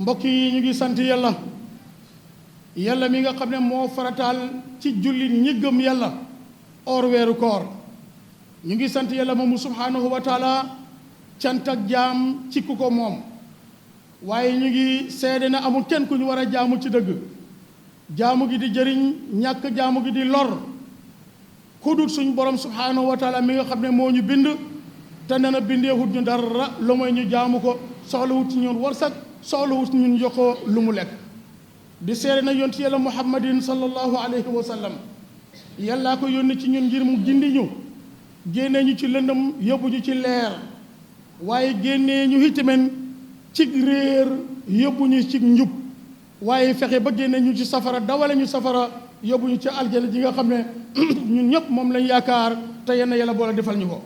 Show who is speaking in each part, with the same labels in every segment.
Speaker 1: mbokk yi ñu ngi sant yàlla yàlla mi nga xam ne moo farataal ci jullit ñi gëm yàlla or weeru koor ñu ngi sant yàlla moomu subhaanahu wa taala cant ak jaam ci ku ko moom waaye ñu ngi seede na amul kenn ku ñu war a jaamu ci dëgg jaamu gi di jëriñ ñàkk jaamu gi di lor ku dul suñ borom subhaanahu wa taala mi nga xam ne moo ñu bind te nee na bindeewut ñu dara lu mooy ñu jaamu ko soxlawut ci ñun warsak soxlawut ci ñun joxoo lu mu lekk di seede na yonti yàlla muhammadin sallallahu alayhi wa sallam yàllaa ko yónni ci ñun ngir mu gindi ñu génnee ñu ci lëndëm yóbbu ñu ci leer waaye génnee ñu itamit ci réer yóbbu ñu ci njub waaye fexe ba génne ñu ci safara dawale ñu safara yóbbu ñu ci aljana ji nga xam ne ñun ñëpp moom lañ yaakaar te yenn yàlla boole defal ñu ko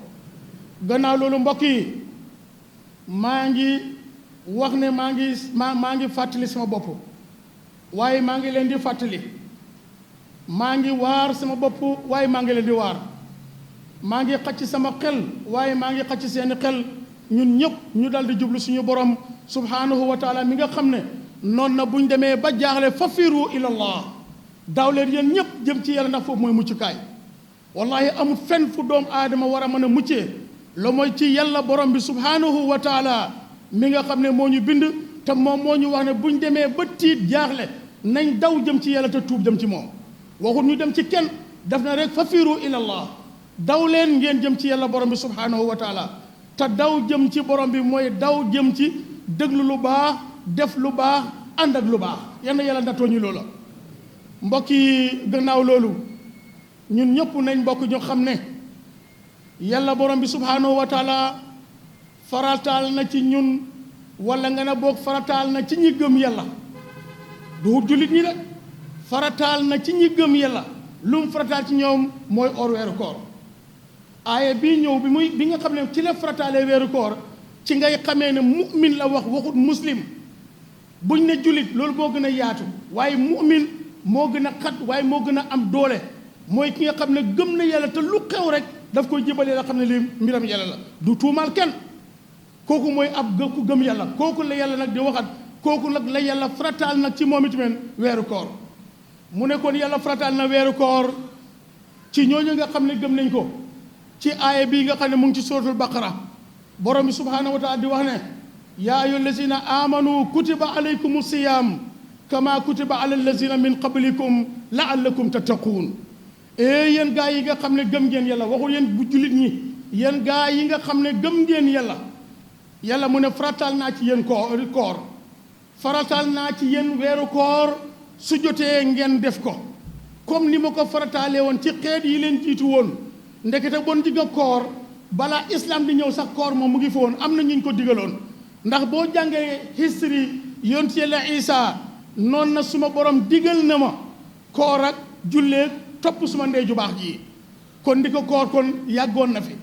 Speaker 1: gannaaw loolu mbokk yi maa ngi wax ne maa ngi fàttali sama bopp waaye maa ngi leen di fàttali maa ngi waar sama bopp waaye maa ngi leen di waar maa ngi xacc sama xel waaye maa ngi xacc seeni xel ñun ñëpp ñu dal di jublu suñu borom subhaanahu wa taala mi nga xam ne noonu na buñ demee ba jaaxle fafiru ilallah daaw leen yéen ñëpp jëm ci yàlla ndax foofu mooy muccukaay wallahi amul fenn fu doomu aadama war a mën a muccee la mooy ci yàlla borom bi subhaanahu wa taala mi nga xam ne moo ñu bind te moom moo ñu wax ne buñ demee ba tiit jaaxle nañ daw jëm ci yàlla te tuub jëm ci moom waxul ñu dem ci kenn def na rek fafiru ilallah daw leen ngeen jëm ci yàlla borom bi subhaanahu wa taala te daw jëm ci borom bi mooy daw jëm ci déglu lu baax def lu baax ànd ak lu baax yenn yàlla nattoo ñu loola mbokk yi gannaaw loolu ñun ñëpp nañ bokk ñu xam ne yàlla borom bi subhaanahu wa taala farataal na ci ñun wala nga ne boog farataal na ci ñi gëm yàlla du jullit ñi de farataal na ci ñi gëm yàlla lu mu farataal ci ñoom mooy or weeru koor aaya bii ñëw bi nga xam ne ci la farataalee weeru koor ci ngay xamee ne mu'min la waxut muslim buñ ne jullit loolu moo gën a yaatu waaye mu'min moo gën a xat waaye moo gën a am doole mooy ki nga xam ne gëm na yàlla te lu xew rek daf koy jëbalee la xam ne lii mbiram yàlla la du tuumaal kenn kooku mooy ab ku gëm yàlla kooku la yàlla nag di waxat kooku nag la yàlla farataal nag ci moom itamit weeru koor mu ne kon yàlla farataal na weeru koor ci ñooñu nga xam ne gëm nañ ko ci aaya bii nga xam ne mu ngi ci suratul baqara borom bi subhaanahu wa taala di wax ne yaa ayyuha allazina amanu kutiba alaykum siyam kama kutiba ala allazina min qablikum laallakum tattaquun yéen gaa yi nga xam ne gëm ngeen yàlla waxul yéen bu jullit ñi yéen gaa yi nga xam ne gëm ngeen yàlla mu ne farataal naa ci yéen koor farataal naa ci yéen weeru koor su jotee ngeen def ko comme ni ma ko farataalee woon ci xeet yi leen jiitu woon ndekete bon digga koor balaa islam di ñëw sax koor moom mu ngi fa woon am na ñu ko digaloon ndax boo jàngee history yonent Yàlla Isa noonu na suma borom digal na ma koor ak julleeg topp suma ndey ju baax ji kon di ko koor kon yàggoon na fi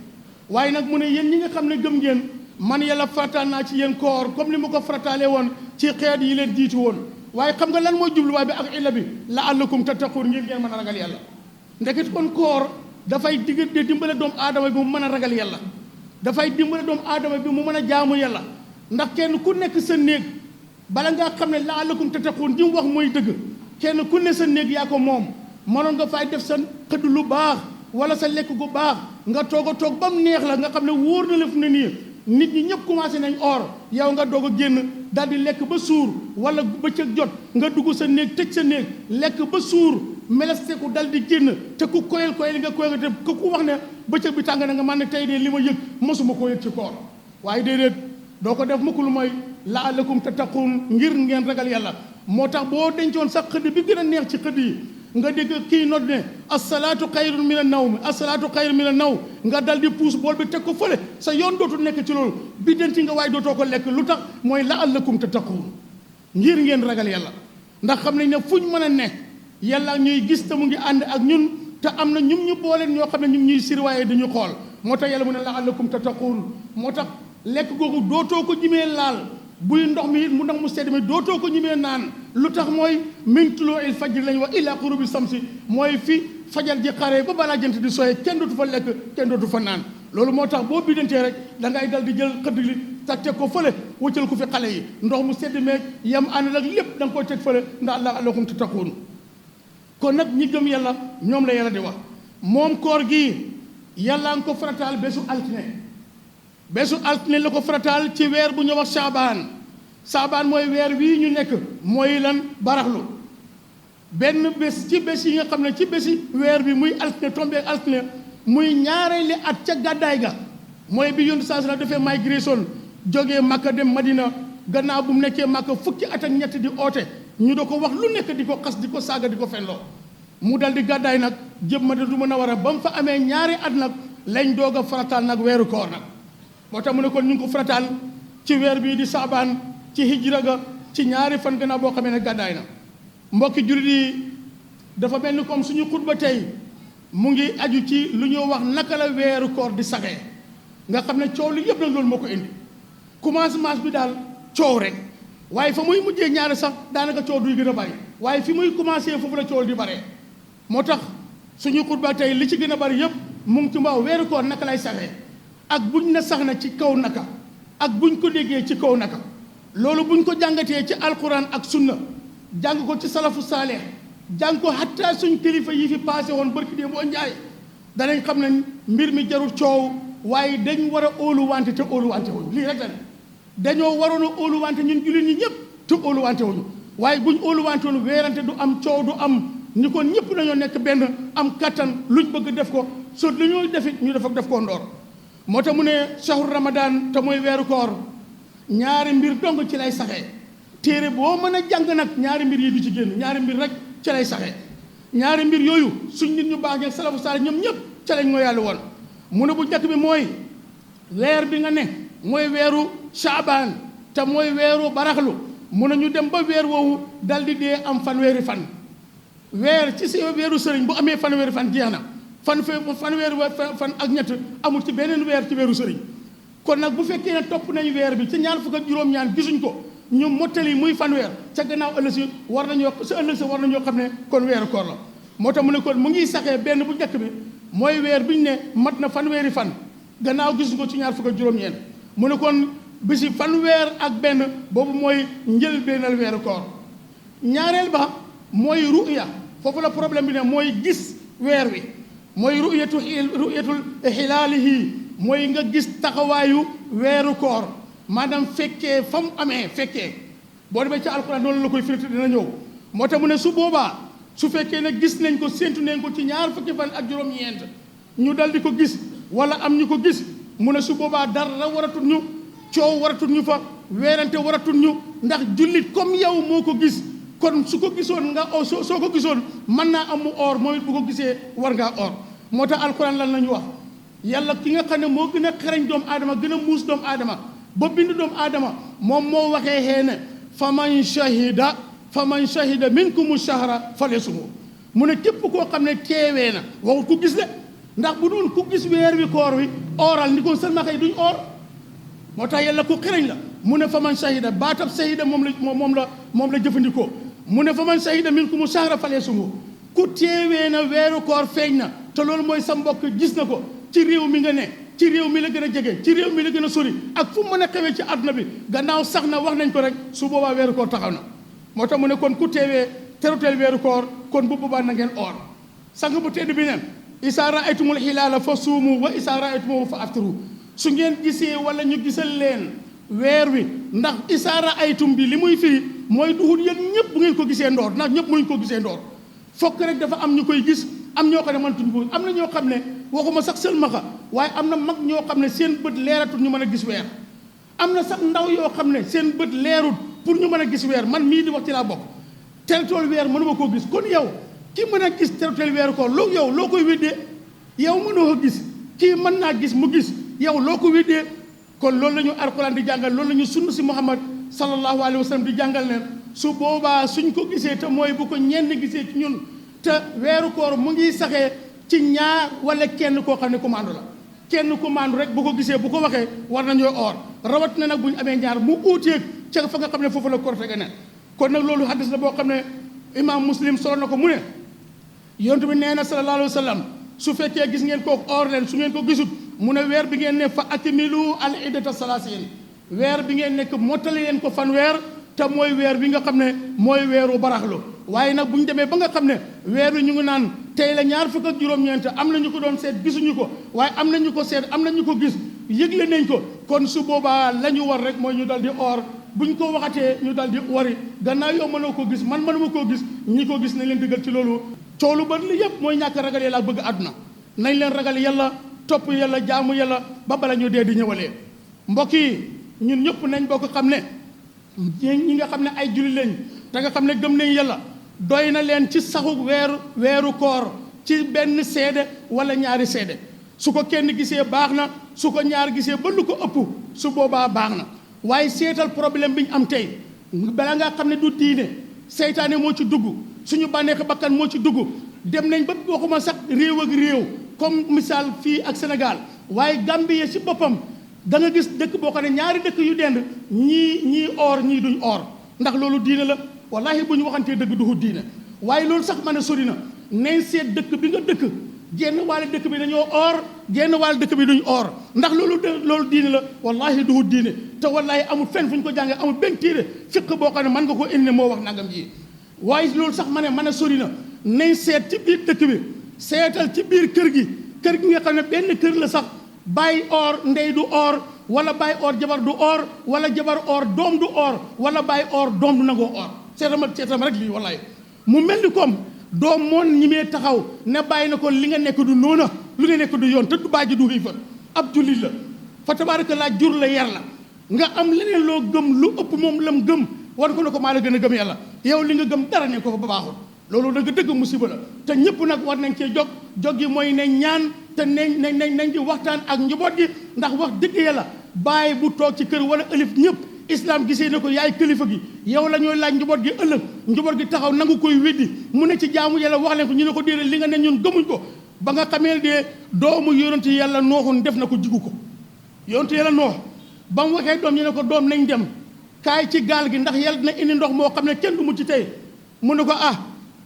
Speaker 1: waaye nag mu ne yéen ñi nga xam ne gëm ngeen man yàlla farataal naa ci yéen koor comme ni ma ko farataalee woon ci xeet yi leen jiitu woon waaye xam nga lan mooy jubluwaay bi ak illa bi la'allakum tattaquun ngir ngeen mën a ragal yàlla ndeket kon koor dafay dimbale doomu aadama bi mu mën a ragal yàlla dafay dimbale doomu aadama bi mu mën a jaamu yàlla ndax kenn ku nekk sa néeg bala ngaa xam ne la'allakum tattaquun ji mu wax mooy dëgg kenn ku ne sa néeg yaa ko moom mënoon nga fay def sa xëdd lu baax wala sa lekk gu baax nga toog a toog ba mu neex la nga xam ne wóor na la fu ne nii nit ñi ñëpp commencé nañ or yow nga doog a génn daal di lekk ba suur wala bëccëg jot nga dugg sa néeg tëj sa néeg lekk ba suur melesteku dal di génn te ku koyal nga koyal te ku wax ne bëccëg bi tàng na nga man ne tey de li ma yëg mosuma koo yëg ci koor waaye déedéet doo ko def mukk lu mooy la'allakum tattaquun ngir ngeen ragal yàlla moo tax boo dencoon sax xëdd bi gën a neex ci xëdd yi nga dégg kii nodd ne asalaatu xayrun min an-nawm asalaatu xayrun min an-nawm nga dal di puus bool bi teg ko fële sa yoon dootul nekk ci loolu bi denci nga waaye dootoo ko lekk lu tax mooy la'allakum tattaquun ngir ngeen ragal yàlla ndax xam nañ ne fuñ mën a ne yàlla ñuy gis te mu ngi ànd ak ñun te am na ñum ñu booleen ñoo xam ne ñu ñuy sirwaaye dañu xool moo tax yàlla mu ne la'allakum tattaquun moo tax lekk googu dootoo ko ñimee laal buy ndox mi mu ndox mu sedd mi dootoo ko ñimee naan lu tax mooy min tuluu'il fajri lañ wax ila ghurubi samsi mooy fi fajar ji xaree ba balaa jant di sooyee kenn dootu fa lekk kenn dootu fa naan loolu moo tax boo biddantee rek da ngay dal di jël xëdd li teg ko fële wëccal ko fi xale yi ndox mu sedd meeg yam ànd ak lépp da nga koy teg fële ndax la'allakum tattaquun. kon nag ñi gëm yàlla ñoom la yàlla di wax moom koor gi yàlla nga ko farataal bésu altine la ko farataal ci weer bu ñu wax saabaan mooy weer wii ñu nekk mooy lan baraxlu benn bés ci bés yi nga xam ne ci bési weer bi muy altine tombé altine muy ñaareeli at ca gàddaay ga mooy bi yonent saa sallam dafee migration jógee Makka dem Madina gannaaw bu mu nekkee Makka fukki at ak ñett di oote ñu da ko wax lu nekk di ko xas di ko saaga di ko fenloo mu dal di gàddaay nag jëm Madinatu Munawwara ba mu fa amee ñaari at nag lañ doog a farataal nag weeru koor nag moo tax mu ne kon ñu ngi ko farataal ci weer bii di saabaan ci hijra ga ci ñaari fan gannaaw boo xamee ne gàddaay na mbokki jullit yi dafa mel ni comme suñu xutba tey mu ngi aju ci lu ñuy wax naka la weeru koor di saxee nga xam ne coow li yëpp nag loolu moo ko indi commencement bi daal coow rek waaye fa muy mujjee ñaari sax daanaka coow duy gën a bari waaye fi muy commencé foofu la coow di baree moo tax suñu xutba tey li ci gën a bari yëpp mu ngi ci mbaaw weeru koor naka lay saxee ak buñ ne sax na ci kaw naka ak buñ ko déggee ci kaw naka loolu buñ ko jàngatee ci alquran ak sunna jàng ko ci salafu saaleh jàng ko hatta suñ kilifa yi fi passé woon barki dee boo njaay danañ xam ne mbir mi jarul coow waaye dañ war a óoluwante te óoluwante wuñu lii rek la ne dañoo waroon a óoluwante ñun jullit ñi ñëpp te óoluwante wuñu waaye buñ óoluwante woon weerante du am coow du am ni kon ñëpp dañoo nekk benn am kattan luñ bëgg def ko so dañoo defit ñu def ko ndoor moo tax mu ne shahru ramadan te mooy weeru koor ñaari mbir dong ci lay saxee téere boo mën a jàng nag ñaari mbir yi du ci génn ñaari mbir rek ci lay saxee ñaari mbir yooyu suñ nit ñu baax ñeeg salafu saale ñoom ñëpp ca lañ moo yàlla woon mu ne bu njëkk bi mooy weer bi nga ne mooy weeru saabaan te mooy weeru baraxlu mu ne ñu dem ba weer woowu dal di dee am fanweeri fan weer ci si weeru sëriñ bu amee fanweeri fan jeex na fanweeri fan ak ñett amul ci beneen weer ci weeru sëriñ kon nag bu fekkee ne topp nañu weer bi ci ñaar fukk ak juróom-ñaar gisuñ ko ñu mottali muy fanweer ca gannaaw ëllëg si war nañoo xam ne kon weeru koor la moo tax mu ne kon mu ngi saxee benn bu njëkk bi mooy weer bi ñu ne mat na fanweeri fan gannaaw gisuñ ko ci ñaar fukk ak juróom-ñeent mu ne kon bisi fanweer ak benn boobu mooy njëlbéenal weeru koor ñaareel ba mooy ruya foofu la problème bi ne mooy gis weer wi mooy ruyatul xilaalihi mooy nga gis taxawaayu weeru koor maanaam fekkee fa mu amee fekkee boo demee ci alxuraan noonu la koy firiti dina ñëw moo tax mu ne su boobaa su fekkee ne gis nañ ko séentu nañ ko ci ñaar fukki fan ak juróom-ñeent ñu dal di ko gis wala am ñu ko gis mu ne su boobaa dara waratul ñu coow waratul ñu fa weerante waratul ñu ndax jullit comme yow moo ko gis kon su ko gisoon nga soo ko gisoon mën naa am mu or mooy bu ko gisee war ngaa or moo tax alxuraan lan lañu wax yàlla ki nga xam ne moo gën a xarañ doomu aadama gën a muus doomu aadama ba bind doomu aadama moom moo waxee xeene fa man shahida minkumu shahra falyasumhu mu ne képp koo xam ne teewee na waxut ku gis de ndax bu doon ku gis weer wi koor wi oral ni ko sëlmaxa yi duñ or moo tax yàlla ku xarañ la mu ne fa man shahida baatab shahida moom la jëfandikoo mu ne fa man shahida minkumu shahra falyasumhu ku teewee na weeru koor feeñ na te loolu mooy sa mbokk gis na ko ci réew mi nga ne ci réew mi la gën a jege ci réew mi la gën a sori ak fu mën a xewee ci àdduna bi gannaaw sax na wax nañ ko rek su boobaa weeru koor taxaw na moo tax mu ne kon ku teewee teruteel weeru koor kon bu boobaa na ngeen oor sang bu tedd bi neen isaa raaytumul hilaala fa suumu wa isaa raaytumuhu fa aftiru su ngeen gisee wala ñu gisal leen weer wi ndax isaa raaytum bi li muy firi mooy duhut yéen ñëpp bu ngeen ko gisee ndoor ndax ñëpp mënuñ ko gisee ndoor fokk rek dafa am ñu koy gis am ñoo xam ne mënatuñ ko am na ñoo xam ne waxuma sax sëlmaxa waaye am na mag ñoo xam ne seen bët leeratul ñu mën a gis weer am na sax ndaw yoo xam ne seen bët leerut pour ñu mën a gis weer man mii di wax ci laa bokk teritool weer mënuma koo gis kon yow ki mën a gis teritool weeru koor loo koy weddee yow mënoo ko gis kii mën naa gis mu gis yow loo ko weddee kon loolu la ñu alxuraan di jàngal loolu la ñu sunna si Muhammad sallallahu alayhi wa sallam di jàngal leen su boobaa suñ ko gisee te mooy bu ko ñenn gisee ci ñun te weeru koor mu ngi saxee ci ñaar wala kenn koo xam ne commande la kenn commande rek bu ko gisee bu ko waxee war nañoo or rawat na nag bu ñu amee ñaar mu uuteeg ca fa nga xam ne foofu la koor fege ne kon nag loolu hadis la boo xam ne imam muslim solo na ko mu ne yonent bi nee na sallallahu alayhi wa sallam su fekkee gis ngeen ko or leen su ngeen ko gisut mu ne weer bi ngeen ne fa akmilu al iddata salaasiin weer bi ngeen nekk mottali leen ko fanweer te mooy weer bi nga xam ne mooy weeru baraxlu waaye nag bu ñu demee ba nga xam ne weer wi ñu ngi naan tey la ñaar fukk ak juróom-ñeent am na ñu ko doon seet gisuñu ko waaye am na ñu ko seet am na ñu ko gis yëgle nañ ko kon su boobaa la ñu war rek mooy ñu dal di or bu ñu ko waxatee ñu dal di wari gannaaw yow mënoo ko gis man mënuma koo gis ñi ko gis nañ leen dëggal ci loolu coow lu bari li yëpp mooy ñàkk ragal yàlla ak bëgg àdduna nañ leen ragal yàlla topp yàlla jaamu yàlla ba bala ñu dee di ñëwalee mbokk yi ñun ñëpp nañ bokk xam ne ñi nga xam ne ay julli lañ te nga xam ne gëm nañ yàlla doy na leen ci saxu weeru koor ci benn seede wala ñaari seede su ko kenn gisee baax na su ko ñaar gisee ba lu ko ëpp su boobaa baax na waaye seetal problème bi ñu am tey bala ngaa xam ne du diine seytaane moo ci dugg suñu bànneexi bakkan moo ci dugg dem nañ ba waxuma sax réew ak réew comme misaal fii ak Sénégal waaye Gambie ci boppam da nga gis dëkk boo xam ne ñaari dëkk yu dend ñii or ñii duñ or ndax loolu diine la wallahi bu ñu waxantee dëgg duhu diine waaye loolu sax man a sori na nañ seet dëkk bi nga dëkk génn wàlle dëkk bi dañoo or génn wàlle dëkk bi duñ or ndax loolu diine la wallahi duhu diine te wallahi amul fenn fu ñu ko jàngee amul benn téere fiq boo xam ne mën nga ko indi moo wax nangam ji waaye loolu sax ma ne mën a sori na nañ seet ci biir dëkk bi seetal ci biir kër gi nga xam ne benn kër la sax bàyyi or ndey du or wala bàyyi or jabar du or wala jabar or doom du or wala bàyyi or doom du nangoo or seetam rek lii wallahi mu mel ni comme doom moon ñi mee taxaw ne bàyyi na ko li nga nekk du noona lu nga nekk du yoon te du bàyyi du xiifal ab jullit la fa tabaaraka laa jur la yar la nga am leneen loo gëm lu ëpp moom lam gëm war ko ne ko maa la gën a gëm yàlla yow li nga gëm dara ne ko fa ba baaxul loolu dëgg musiba la te ñëpp nag war nañ cee jog gi mooy ne ñaan te nañ di waxtaan ak njaboot gi ndax wax dëgg yàlla bàyyi bu toog ci kër wala ëlif ñëpp islam gisee ne ko yaay kilifa gi yow la ñooy laaj njaboot gi ëllëg njaboot gi taxaw nangu koy weddi mu ne ci jaamu yàlla wax leen ko ñu ne ko déedéet li nga ne ñun gëmuñ ko ba nga xamee de doomu yonent yàlla nooxun def na ko jigu ko yonent yàlla noox ba mu waxee doom ñu ne ko doom nañ dem kaay ci gaal gi ndax yàlla dina indi ndox moo xam ne kenn du mu ci tey mu ne ko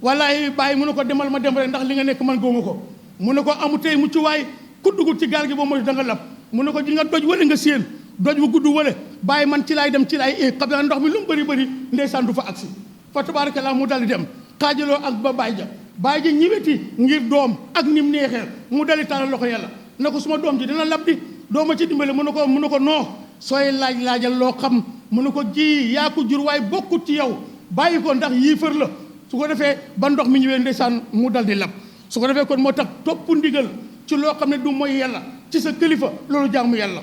Speaker 1: wallaay bàyyi mu ne ko demal ma dem rek ndax li nga nekk man góoma ko mu ne ko amu tey mucc waay ku dugg ci gaal gi boo moytu da nga lab mu ne ko ji nga doj wala nga séen doj bu gudd wala bàyyi man ci laay dem ci laay xam naa ndox mi lu mu bëri ndeysaan du fa agsi fa tabaarakallaa mu dal di dem xaajaloo ak ba bàyyi ja ñiweti ngir doom ak nim neexee mu dali tàllal loxo yàlla ne ko suma doom ji dina lab di dooma ci dimbale mu ne ko noo sooy laajal loo xam mu ne ko ji yaa ko jur waaye bokkut ci yow bàyyi ko ndax yiifar la su ko defee ba ndox mi ñëwee ndeysaan mu dal di lab su ko defee kon moo tax topp ndigal ci loo xam ne du mooy yàlla ci sa kilifa loolu jaamu yàlla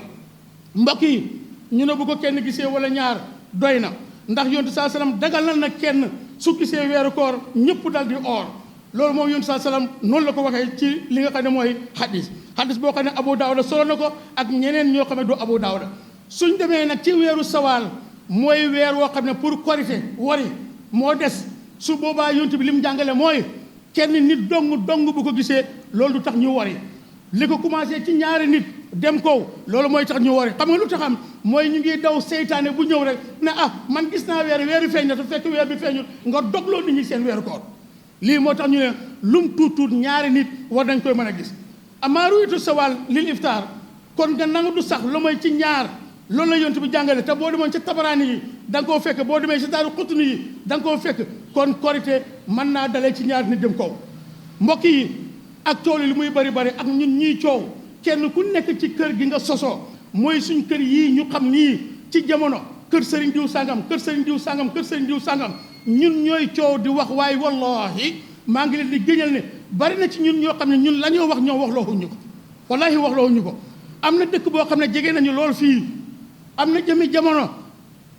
Speaker 1: mbokk yi ñu ne bu ko kenn gisee wala ñaar doy na ndax yontu saa salaam dagal na kenn su gisee weeru koor ñëpp dal di oor loolu moom yontu saa salaam noonu la ko waxee ci li nga xam ne mooy xadis boo xam ne Abu Daawuda solo na ko ak ñeneen ñoo xam ne du Abu Daawuda suñ demee nag ci weeru sawaal mooy weer woo xam ne pour korite wari moo des su boobaa yontu bi li mu jàngale mooy kenn nit dong bu ko gisee loolu du tax ñu wari li ko commencé ci ñaari nit dem kow loolu mooy tax ñu wari xam nga lu taxam mooy ñu ngi daw seytaane bu ñëw rek ne man gis naa weer feeñ na te fekk weer bi feeñul nga dogloo nit ñi seen weeru koor lii moo tax ñu ne lum tuut ñaari nit war nañ koy mën a gis amaa ruyitu sawal lil iftaar kon nga nangu du sax lu mooy ci ñaar loolu la yonent bi jàngale te boo demoon ci tabaraani yi da nga koo fekk boo demee ci daaru xutuni yi da nga koo fekk kon korite mën naa dalee ci ñaari nit dem kaw mbokk yi ak coow li muy bari ak ñun ñii coow kenn ku nekk ci kër gi nga sosoo mooy suñ kër yii ñu xam nii ci jamono kër sëriñ diw sàngam kër sëriñ diw sàngam kër sëriñ diw sàngam ñun ñooy coow di wax waaye wallahi maa ngi leen di géñal ne bari na ci ñun ñoo xam ne ñun la ñoo wax ñoo wax looxuñu ko wallahi wax looxuñu ko am na dëkk boo xam ne jege nañu lool fii am na jëmi jamono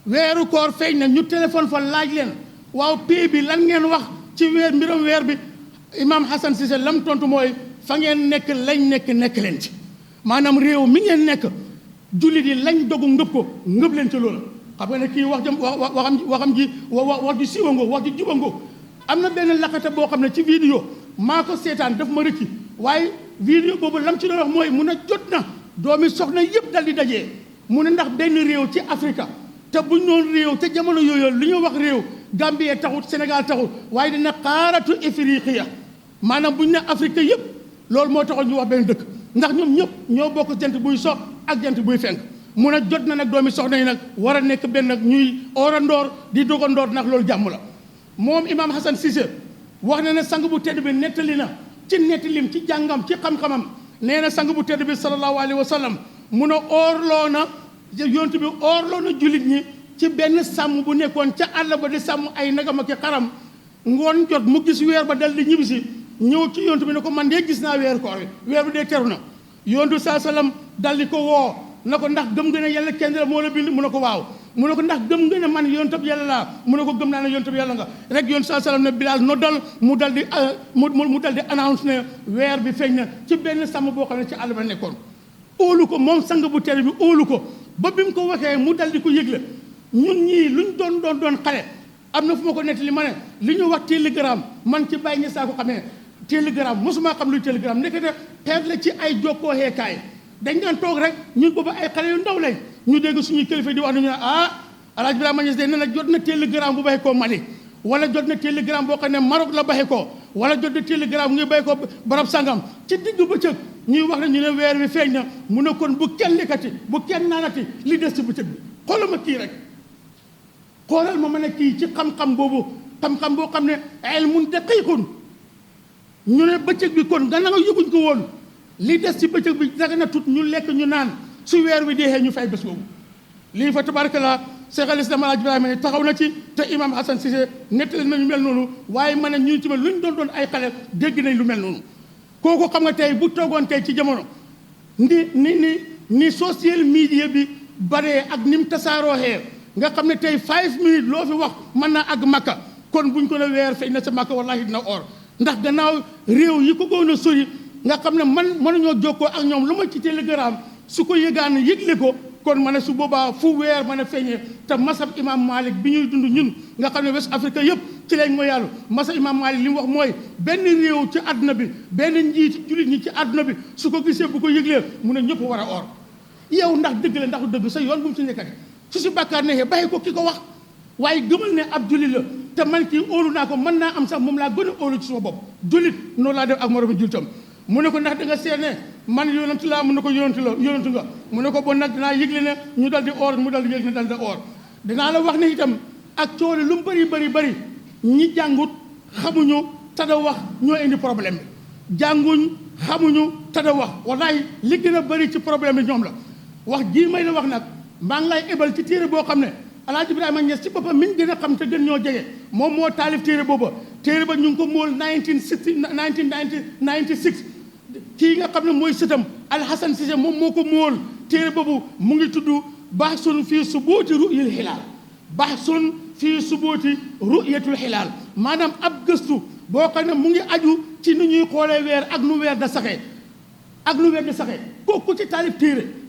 Speaker 1: weeru koor feeñ na ñu téléphone fa laaj leen waaw pay bi lan ngeen wax ci mbiram weer bi Imam Hassan Cissé lam tontu mooy fa ngeen nekk lañ nekk leen ci maanaam réew mi ngeen nekk jullit yi lañ dogu ngëb ko ngëb leen ci loolu xam nga ne kii waxam ji siwangoo wax ji jubangoo am na benn laqata boo xam ne ci vidéo maa ko seetaan daf ma rëcci waaye vidéo boobu lam ci doon wax mooy mun a jot na doomi soxna yëpp dal di dajee mu ne ndax benn réew ci Afrique te buñ noonu réew te jamono yooyu li ñu wax réew Gambie taxut Sénégal taxut waaye dina xaaratu Ifriqiya maanaam buñ ne Afrique yëpp loolu moo taxoon ñu wax benn dëkk ndax ñoom ñëpp ñoo bokk jant buy so ak jant buy fenk mu ne jot na nag doomi soxna yi nag war a nekk benn nag ñuy oorandoor di dogandoor ndax loolu jàmm la moom imaam Hassan Cissé wax na ne sang bu tedd bi nettali na ci nettalim ci jàngam ci xam-xamam nee na sang bu tedd bi sallallahu alayhi wa sallam mu ne oorloo na yonent bi oorloo na jullit ñi ci benn sàmm bu nekkoon ca àll ba di sàmm ay nagam ak xaram ngoon jot mu gis weer ba dal di ñibbisi ñëw ci yonent bi ne ko man de gis naa weer koor wi weer bi dee teru na yonent saa sallam dal di ko woo na ko ndax gëm nga ne yàlla kenn la moo la bind mu ne ko waaw mu ne ko ndax gëm nga ne man yonent bi yàlla laa mu ne ko gëm naa ne yonent bi yàlla nga rek yonent saa sallam ne Bilaal noddal mu dal di mu dal di annonce ne weer bi feeñ na ci benn sàmm boo xam ne ci àll ba nekkoon óolu ko moom sang bu tedd bi óolu ko ba bi mu ko waxee mu dal di ko yëgle ñun ñii luñ doon xale am na fu ma ko nettali ma ne li ñu wax télégramme man ci bàyyi ñi saa ko xamee télégramme mosuma xam luy télégramme nekkate xeet la ci ay jokkoo xeekaay dañ daan toog rek ñun booba ay xale yu ndaw lañ ñu dégg suñuy kilifa di wax nañu ne Alaaji Ibrahima Niass de nee na jot na télégramme bu baxee koo Mali wala jot na télégramme boo xam ne Maroc la baxee koo wala jot na télégramme ngi bay ko barab sangam ci diggu bëccëg ñuy wax ne ñu ne weer wi feeñ na mu ne kon bu kenn lekkati bu kenn naanati li des ci bëccëg bi xoolal ma kii rek xoolal ma mën a kii ci xam-xam boobu xam-xam boo xam ne ilmun daqiiqun ñu ne bëccëg bi kon gannaaw yëguñ ko woon li des ci bëccëg bi daga na tut ñu lekk ñu naan su weer wi deexee ñu fay bés boobu lii fa tabarakallah Cheikh al Islam Alaaji Ibrahima ne taxaw na ci te imam Hassan Cissé nettali nañu mel noonu waaye man ne ñu ci mel lu ñu doon ay xale dégg nañ lu mel noonu kooku xam nga tey bu toogoon tey ci jamono ni social media bi baree ak ni mu tasaarooxee nga xam ne tey 5 minutes loo fi wax mën naa àgg Makka kon buñ ko ne weer feeñ na sa Makka wallahi dina or ndax gannaaw réew yi ko gën a sori nga xam ne man mënuñoo jokkoo ak ñoom lu ma ci télégramme su ko yëgaan yëgle ko kon ma ne su boobaa fu weer mën a feeñee te masab imam Malik bi ñuy dund ñun nga xam ne West Afrique yëpp ci lañ mooy yàlla masab imam Malik li mu wax mooy benn réew ci àdduna bi benn njiit jullit ñi ci àdduna bi su ko gisee bu ko yëglee mu ne ñëpp war a or yow ndax dëgg la ndax dëgg sa yoon bu mu si nekkati su si bàkkaar neexee bàyyi ko ki ko wax waaye gëmal ne ab jullit la te man kii óolu naa ko mën naa am sax moom laa gën a óolu ci sama bopp jullit noonu laa def ak moromu jullitam mu ne ko ndax da nga seet ne man yonent laa mu ne ko yonent nga mu ne ko bon nag dinaa yëgle ne ñu dal di or mu dal di yëg ne dal di or dinaa la wax ne itam ak coole lu mu bëri ñi jàngut xamuñu tada wax ñoo indi problème bi jànguñ xamuñu tada wax wallahi li gën a bëri ci problème bi ñoom la wax jii may la wax nag maa ngi lay ebal ci téere boo xam ne Alaaji Ibrahima Niass ci boppam mi ngi gën a xam te gën ñoo jege moom moo taalif téere booba téere ba ñu ngi ko mool 1996 kii nga xam ne mooy sëtam Al Hassan Cissé moom moo ko mool téere boobu mu ngi tudd bahsun fii subuuti ru'yil hilaal bahsun fii subuuti ru'yatul hilaal maanaam ab gëstu boo xam ne mu ngi aju ci nu ñuy xoolee weer ak nu weer da saxee kooku ci taalif téere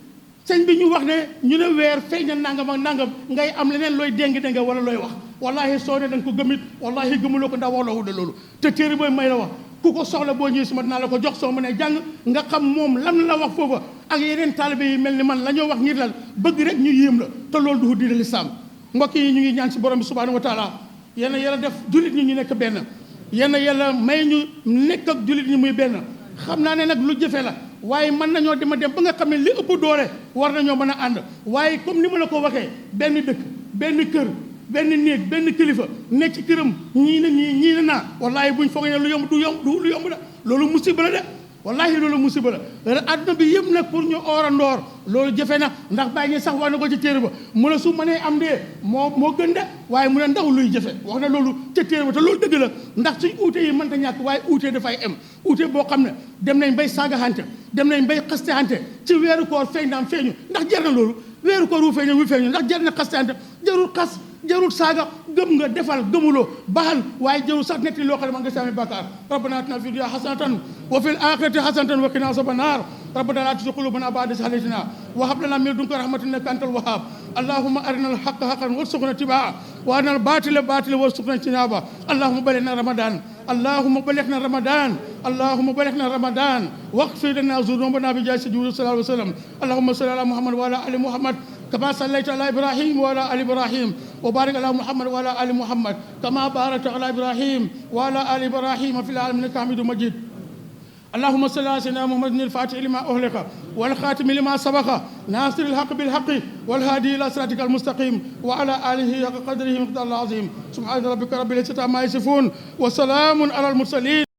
Speaker 1: sëñ bi ñu wax ne ñu ne weer feeñ na nangam ak nangam ngay am leneen looy déng wala looy wax wallahi soo ne da nga ko gëmit wallahi gëmuloo ko ndax wax la wuda loolu te téere booy may la wax ku ko soxla boo ñëwee suma dinaa la ko jox soo mënee jàng nga xam moom lan la wax foofa ak yeneen taalibe yi mel ni man la ñoo wax ngir lan bëgg rek ñu yéem la te loolu du diine lislaam mbokk yi ñu ngi ñaan si borom bi subhanahu wa taala yéen yàlla def jullit ñi ñu nekk benn yéen yàlla may ñu nekk ak jullit ñi muy benn xam naa ne nag lu jëfe la waaye mën nañoo dem ba nga xam ne li ëpp doole war nañoo mën a ànd waaye comme ni ma la ko waxee benn dëkk benn kër benn néeg benn kilifa nekk ci këram ñii na ñii na naa wallaahi buñ foogee ne lu yomb du yomb da loolu musiba la de wallaahi loolu musiba la adduna bi yëpp nag pour ñu oorandoor loolu jafe na ndax bàyyi sax wax na ko ci téere ba mu ne su mënee am dee moo gën de waaye mu ne ndaw luy jafe wax na loolu ca téere ba te loolu dëgg la ndax suñ uute yi mënta ñàkk waaye uute dafay am uute boo xam ne dem nañ bay saagaxante dem nañ bay xastexante ci weeru koor feeñ naam feeñu ndax jar na loolu weeru koor wu feeñu ndax jar na xastexante jarul xas jarul saaga gëm nga defal gëmuloo baxal waaye jarul sax netti loo xam ne man nga sami bàkkaar rabbana atina fi dunya hasanatan wa fil akhirati hasanatan wa qina azaban nar rabbana la tuzigh qulubana ba'da idh hadaytana wa hab lana min ladunka rahmatan innaka antal wahhab allahumma arina al haqqa haqqan warzuqna ittiba'ahu wa arina al batila batilan warzuqna ijtinaba allahumma balighna ramadan اللهم بلغنا رمضان اللهم بلغنا رمضان واغفر لنا ذنوبنا بجاه سيدنا صلى الله عليه وسلم اللهم صل على محمد وعلى ال محمد كما صليت على ابراهيم وعلى ال ابراهيم وبارك على محمد وعلى ال محمد كما باركت على ابراهيم وعلى ال ابراهيم في العالمين انك حميد مجيد اللهم صل على سيدنا محمد الفاتح لما أغلق والخاتم لما سبق ناصر الحق بالحق والهادي إلى صراطك المستقيم وعلى آله حق قدره مقدار العظيم سبحان ربك رب العزة عما يصفون وسلام على المرسلين